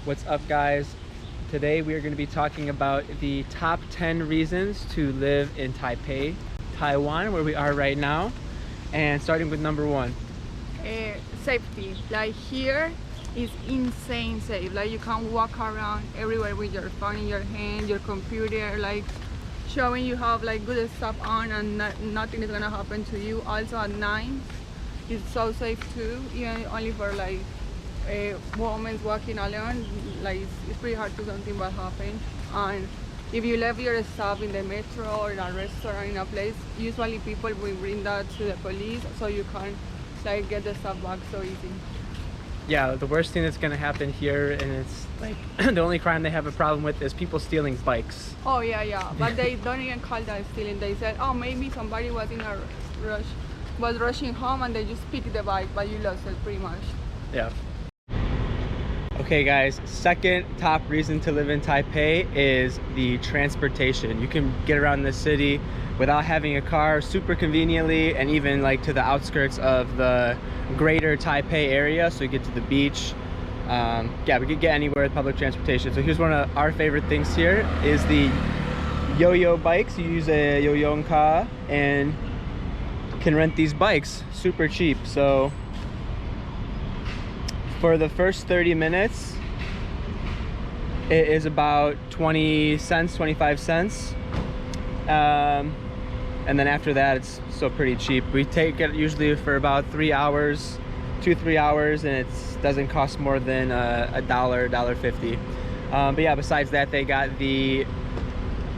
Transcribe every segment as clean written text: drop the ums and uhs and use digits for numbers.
What's up, guys? Today we are going to be talking about the top 10 reasons to live in Taipei, Taiwan, where we are right now, and starting with number one. Safety. Like here is insane safe. Like you can walk around everywhere with your phone in your hand, your computer, like showing you have like good stuff on and nothing is gonna happen to you. Also at night, it's so safe too. Even only for like women walking alone, like it's pretty hard to something bad happen. And if you left your stuff in the metro or in a restaurant in a place, usually people will bring that to the police so you can like get the stuff back so easy. Yeah, the worst thing that's going to happen here, and it's like the only crime they have a problem with, is people stealing bikes. Oh yeah, but they don't even call that stealing. They said, oh, maybe somebody was in a rush, was rushing home and they just picked the bike, but you lost it pretty much. Yeah. Okay guys, second top reason to live in Taipei is the transportation. You can get around the city without having a car super conveniently, and even like to the outskirts of the greater Taipei area, so you get to the beach. Yeah, we could get anywhere with public transportation. So here's one of our favorite things here is the yo-yo bikes. You use a yo-yo car and can rent these bikes super cheap. So for the first 30 minutes, it is about 20 cents, 25 cents. And then after that, it's still pretty cheap. We take it usually for about 3 hours, 2-3 hours, and it doesn't cost more than $1, $1.50. But yeah, besides that, they got the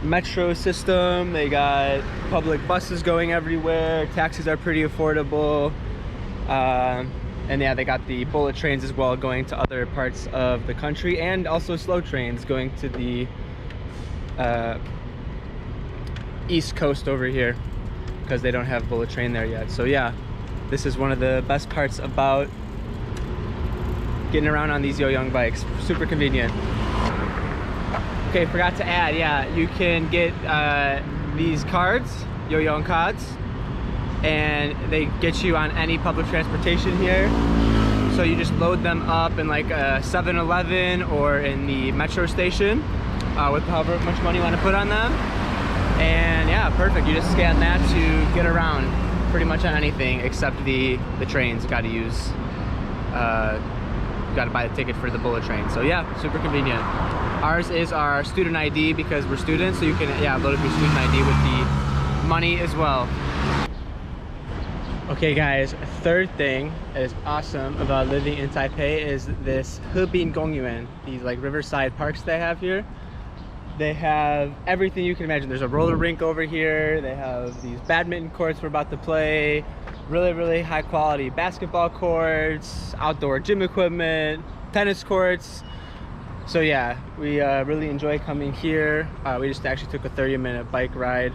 metro system, they got public buses going everywhere, taxis are pretty affordable. And yeah, they got the bullet trains as well going to other parts of the country, and also slow trains going to the East Coast over here, because they don't have bullet train there yet. So yeah, this is one of the best parts about getting around on these Yo-Young bikes. Super convenient. Okay, forgot to add, yeah, you can get these cards, Yo-Young cards, and they get you on any public transportation here. So you just load them up in like a 7-Eleven or in the metro station with however much money you want to put on them. And yeah, perfect. You just scan that to get around pretty much on anything except the trains. You got to use, you got to buy the ticket for the bullet train. So yeah, super convenient. Ours is our student ID because we're students, so you can load up your student ID with the money as well. Okay guys, third thing that is awesome about living in Taipei is this Hebin Gongyuan, these like riverside parks they have here. They have everything you can imagine. There's a roller rink over here, they have these badminton courts we're about to play, really high quality basketball courts, outdoor gym equipment, tennis courts. So yeah, we really enjoy coming here. We just actually took a 30-minute bike ride,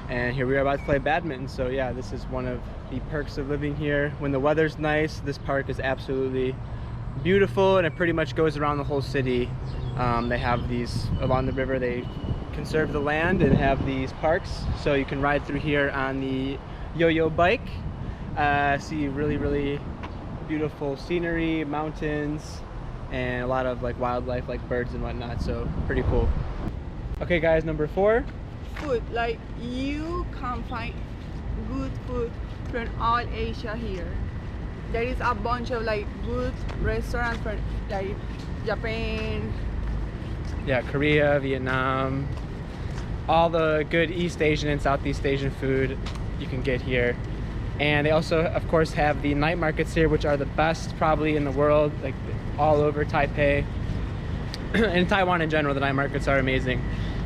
and here we are about to play badminton. So yeah, this is one of the perks of living here. When the weather's nice, this park is absolutely beautiful, and it pretty much goes around the whole city. They have these along the river. They conserve the land and have these parks, so you can ride through here on the yo-yo bike, see really beautiful scenery, mountains, and a lot of like wildlife like birds and whatnot. So pretty cool. Okay guys, number 4. Food. Like you can find good food from all Asia here. There is a bunch of like good restaurants from like Japan. Yeah, Korea, Vietnam, all the good East Asian and Southeast Asian food you can get here. And they also of course have the night markets here, which are the best probably in the world, like all over Taipei. In Taiwan in general, the night markets are amazing.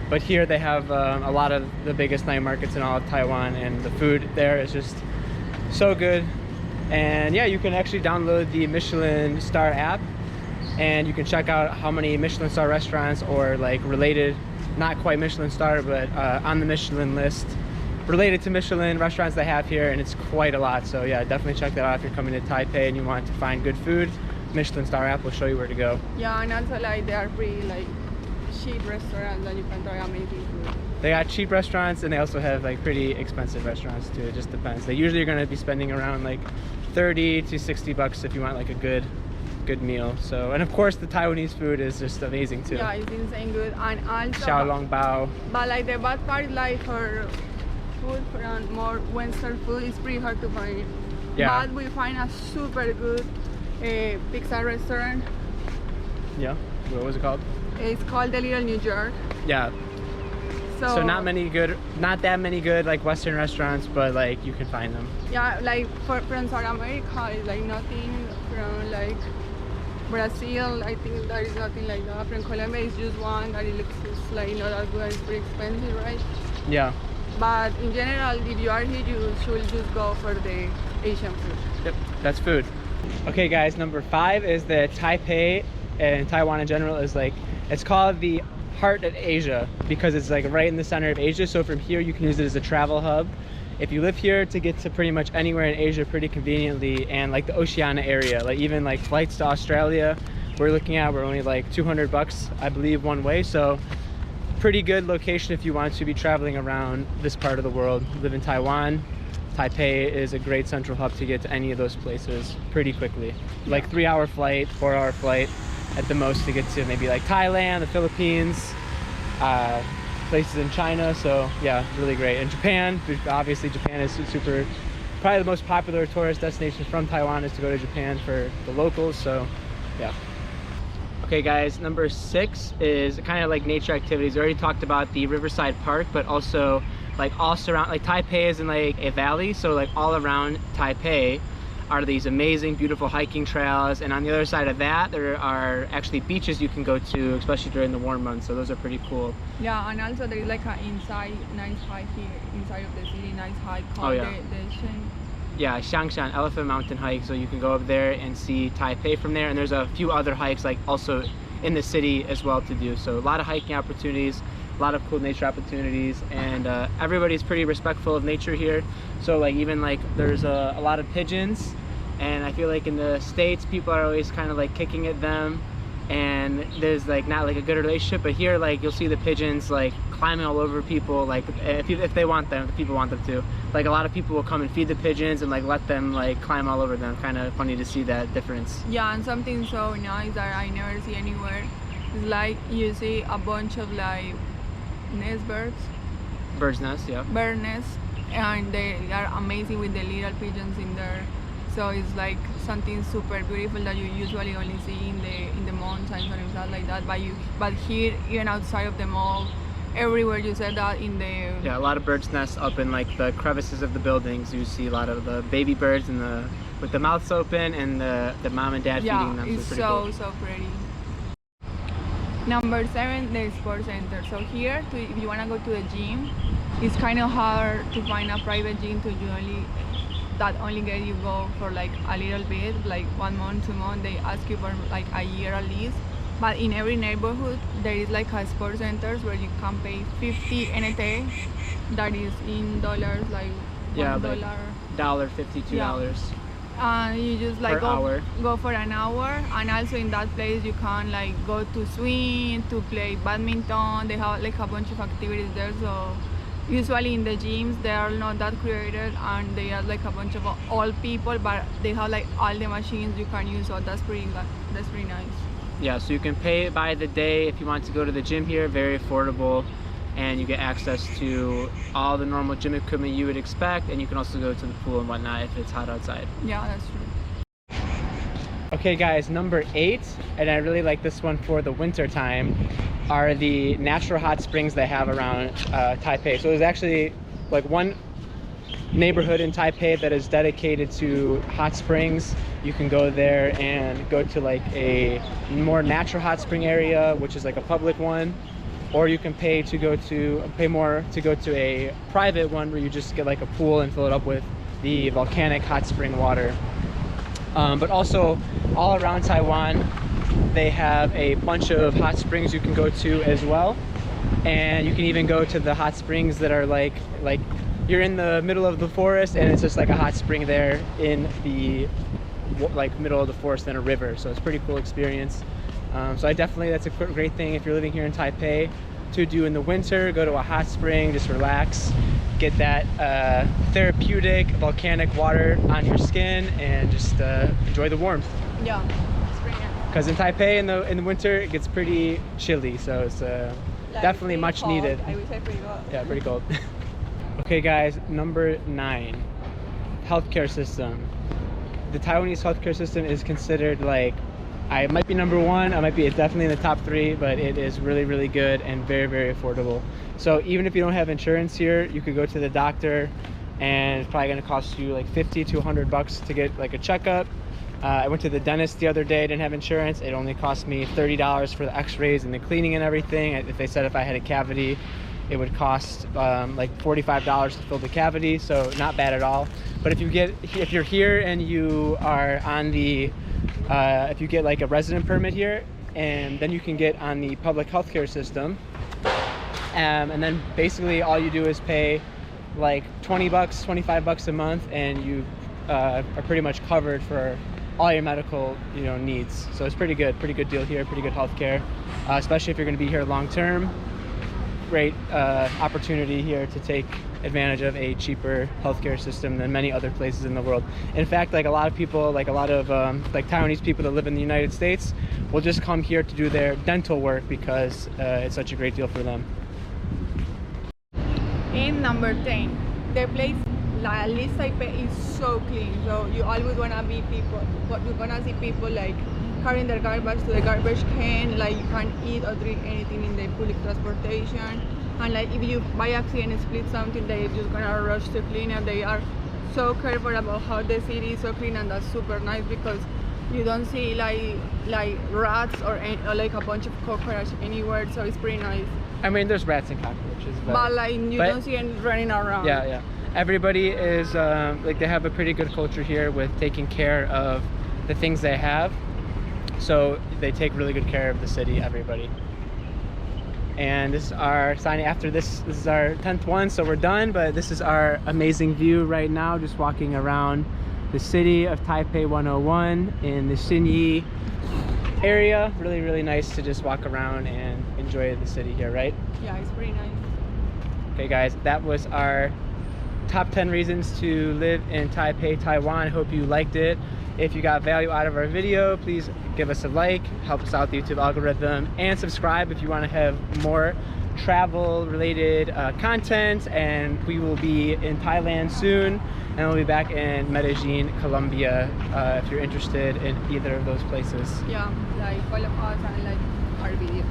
But here they have a lot of the biggest night markets in all of Taiwan, and the food there is just so good. And yeah, you can actually download the Michelin Star app, and you can check out how many Michelin Star restaurants or like related, not quite Michelin Star, but on the Michelin list, related to Michelin restaurants they have here, and it's quite a lot. So yeah, definitely check that out if you're coming to Taipei and you want to find good food. Michelin Star app will show you where to go. Yeah, and also like they are pretty like cheap restaurants and you can try amazing food. They got cheap restaurants, and they also have like pretty expensive restaurants too. It just depends. They usually are going to be spending around like 30 to 60 bucks if you want like a good good meal. So, and of course the Taiwanese food is just amazing too. Yeah, it's insane good. And also, Xiaolongbao. but like the bad part, like for food from more Western food, it's pretty hard to find. Yeah. But we find a super good pizza restaurant. Yeah. What was it called? It's called the Little New York. Yeah. So not that many good like Western restaurants, but like you can find them. Yeah, like from South America, it's like nothing. From like Brazil, I think there is nothing like that. From Colombia, it's just one that it looks just like not that good. It's pretty expensive, right? Yeah. But in general, if you are here, you should just go for the Asian food. Yep, that's food. Okay guys, number 5 is that Taipei and Taiwan in general is like, it's called the heart of Asia because it's like right in the center of Asia. So from here you can use it as a travel hub. If you live here, to get to pretty much anywhere in Asia pretty conveniently, and like the Oceania area, like even like flights to Australia we're looking at, we're only like $200 I believe one way. So pretty good location if you want to be traveling around this part of the world. Live in Taiwan, Taipei is a great central hub to get to any of those places pretty quickly. Like 3-hour flight, 4-hour flight at the most to get to maybe like Thailand, the Philippines, places in China. So yeah, really great. And Japan, obviously Japan is super, probably the most popular tourist destination from Taiwan is to go to Japan for the locals. So yeah. Okay guys, number 6 is kind of like nature activities. We already talked about the Riverside Park, but also like all surround, like Taipei is in like a valley, so like all around Taipei are these amazing beautiful hiking trails, and on the other side of that there are actually beaches you can go to, especially during the warm months. So those are pretty cool. Yeah, and also there is like an inside nice hike here inside of the city, nice hike called yeah, Xiangshan Elephant Mountain hike. So you can go up there and see Taipei from there, and there's a few other hikes like also in the city as well to do. So a lot of hiking opportunities, a lot of cool nature opportunities, and everybody's pretty respectful of nature here. So like even like there's a lot of pigeons, and I feel like in the States people are always kind of like kicking at them, and there's like not like a good relationship. But here like you'll see the pigeons like climbing all over people, like if they want them, if people want them to. Like a lot of people will come and feed the pigeons and like let them like climb all over them. Kind of funny to see that difference. Yeah, and something so nice that I never see anywhere is like you see a bunch of like nest birds. Bird's nest, yeah. Bird nests, and they are amazing with the little pigeons in there. So it's like something super beautiful that you usually only see in the mountains and stuff like that. But here, even outside of the mall, everywhere you said that in the a lot of birds nests up in like the crevices of the buildings. You see a lot of the baby birds and with the mouths open, and the mom and dad feeding them. Yeah, it's cool. so pretty. Number 7, the sports center. So here, if you want to go to the gym, it's kind of hard to find a private gym that only get you go for like a little bit, like 1 month, 2 months. They ask you for like a year at least. But in every neighborhood there is like a sports centers where you can pay 50 NT, that is in dollars, like $1. $1.50, $2. And you just like go for an hour, and also in that place you can like go to swim, to play badminton. They have like a bunch of activities there. So usually in the gyms they are not that creative, and they are like a bunch of old people, but they have like all the machines you can use. So that's pretty nice. Yeah, so you can pay by the day if you want to go to the gym here. Very affordable, and you get access to all the normal gym equipment you would expect, and you can also go to the pool and whatnot if it's hot outside. Yeah, that's true. Okay guys, number 8, and I really like this one for the winter time, are the natural hot springs they have around Taipei. So there's actually like one neighborhood in Taipei that is dedicated to hot springs. You can go there and go to like a more natural hot spring area, which is like a public one, or you can pay more to go to a private one where you just get like a pool and fill it up with the volcanic hot spring water. But also all around Taiwan they have a bunch of hot springs you can go to as well, and you can even go to the hot springs that are like you're in the middle of the forest and it's just like a hot spring there in the like middle of the forest and a river. So it's a pretty cool experience. So that's a great thing if you're living here in Taipei to do in the winter. Go to a hot spring, just relax, get that volcanic water on your skin, and just enjoy the warmth. Yeah, it's pretty Because in Taipei in the winter it gets pretty chilly, so it's Like definitely pretty much cold. needed. I would say pretty cold. Yeah, pretty cold. Okay guys, number 9, healthcare system. The Taiwanese healthcare system is considered like, I might be number 1, I might be definitely in the top 3, but it is really, really good and very, very affordable. So even if you don't have insurance here, you could go to the doctor and it's probably gonna cost you like 50 to 100 bucks to get like a checkup. I went to the dentist the other day, didn't have insurance. It only cost me $30 for the x-rays and the cleaning and everything. If they said if I had a cavity, it would cost like $45 to fill the cavity, so not bad at all. But if you're here and you are on the, if you get like a resident permit here, and then you can get on the public healthcare system, and then basically all you do is pay like 20 bucks, 25 bucks a month, and you are pretty much covered for all your medical, needs. So it's pretty good deal here, pretty good healthcare, especially if you're going to be here long term. Great opportunity here to take advantage of a cheaper healthcare system than many other places in the world. In fact, like a lot of people, like like Taiwanese people that live in the United States will just come here to do their dental work because it's such a great deal for them. In number 10, the place, at least Taipei, is so clean. So you always wanna be people, but you're gonna see people like carrying their garbage to the garbage can. Like you can't eat or drink anything in the public transportation. And like if you by accident split something, they're just gonna rush to clean it. They are so careful about how the city is so clean, and that's super nice because you don't see like rats or like a bunch of cockroaches anywhere. So it's pretty nice. I mean, there's rats and cockroaches, But like you don't see any running around. Yeah. Everybody is like, they have a pretty good culture here with taking care of the things they have. So they take really good care of the city, everybody. And this is our sign. After this is our 10th one, so we're done. But this is our amazing view right now, just walking around the city of Taipei 101 in the Xinyi area. Really, really nice to just walk around and enjoy the city here, right? Yeah, it's pretty nice. Okay guys, that was our top 10 reasons to live in Taipei, Taiwan. Hope you liked it. If you got value out of our video, please give us a like, help us out the YouTube algorithm, and subscribe if you want to have more travel related content. And we will be in Thailand soon, and we'll be back in Medellin, Colombia, if you're interested in either of those places. Yeah, like follow us and like our videos.